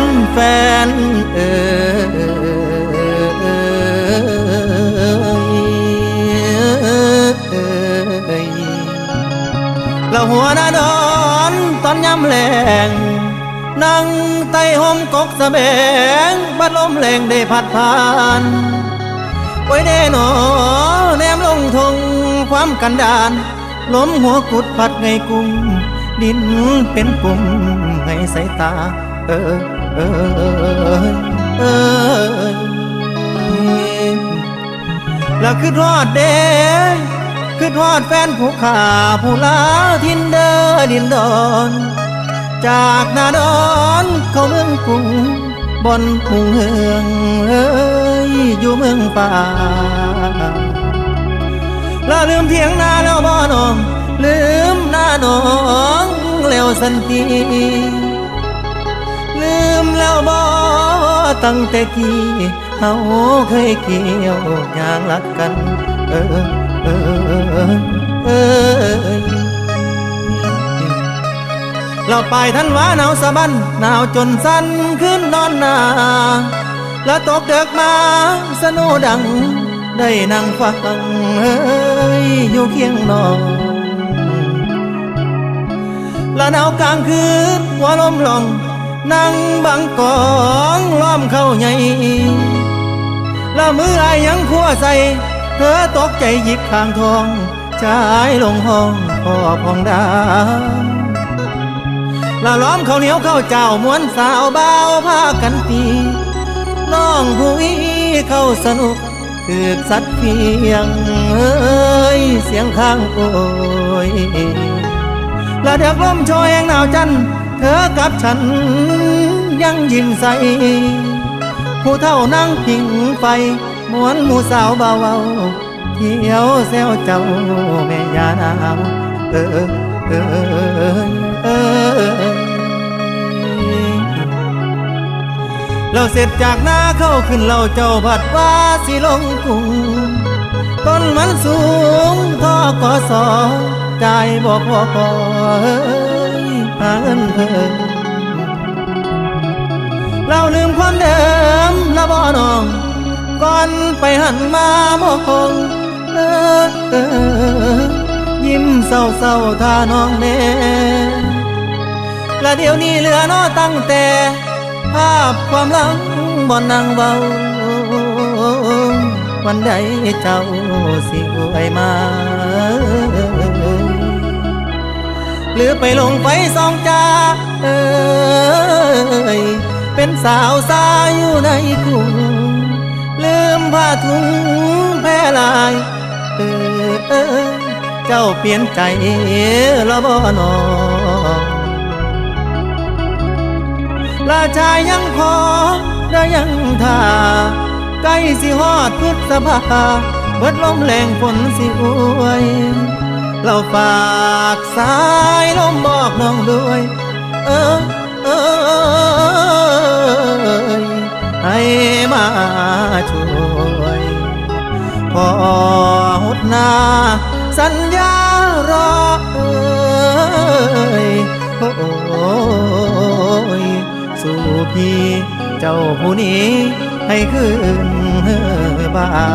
นแฟนเอ่ยแล้วหัวหน้าดอนตอนย้ำแรงนั่งไต่ห่มกกสะแบงบัดลมแรงได้พัดผ่านไว้แน่หนอแนมลงทงความกันดานลมหัวกุดพัดไงกุ้มดินเป็นปุ่มให้สายตาแล้วคือทอดเด้คือทอดแฟนผู้ขาผู้ลาทินเดอดินดอนจากนาดอนเขาเมืองกรุงบนพุ่งเฮืองอยู่เมืองป่าแล้วลืมเพียงนาแล้วบ่น้องลืมหน้าน้องแล้วสันติลืมแล้วบ่ตั้งแต่กี้เฮาเคยเกี่ยวอย่างรักกันเราไปทันว่าหนาวสะบันหนาวจนสั่นขึ้นนอนนาแล้วตกเดึกมาสนุดังได้นั่งฟังอยู่เคียงนอนแล้วหนาวกลางคืนหัวลมลองนั่งบังกองล้อมเข้าใหญ่แล้วมือไอยังขัวใส่เธอตกใจหยิบข้างทองชายลงห้องพ่อพองดาแล้วล้อมข้าวเหนียวข้าวเจ้าม้วนสาวเบาพากันตีน้องผู้อีเข้าสนุกคือสัตว์เพียงเสียงข้างโอยแล้วเด็กลมโชยแห่งหนาวจันเธอกับฉันยังยิ้มใสผู้เท่านั่งพิงไฟม้วนหมู่สาวเบาเที่ยวแซวเจ้าแม่ยานาวเราเสร็จจากหน้าเข้าขึ้นเราเจ้าผัดว่าสิลงกรุงต้นมันสูงท่อกอสอใจบอกพอหาเงินเพิ่มเราลืมความเดิมละบ่น้องก่อนไปหันมามองยิ้มเศร้าท่าน้องแน่และเดี๋ยวนี้เหลือน้อตั้งแต่ภาพความหลังบ่นั่งเบาวันใดเจ้าสิอวยมาหรือไปลงไฟสองจาเป็นสาวสายอยู่ในกรุงลืมผ้าถุงแพร่ลายเจ้าเปลี่ยนใจละบ่นอลาชายยังพอได้ยังท่าใกล้สิฮอดพฤษภาเบิดลมแรงฝนสิอวยเราฝากสายลมบอกน้องด้วยให้มาช่วยพอหุดหน้าสัญญารอสู่พี่เจ้าผู้นี้ให้คืนบ้าน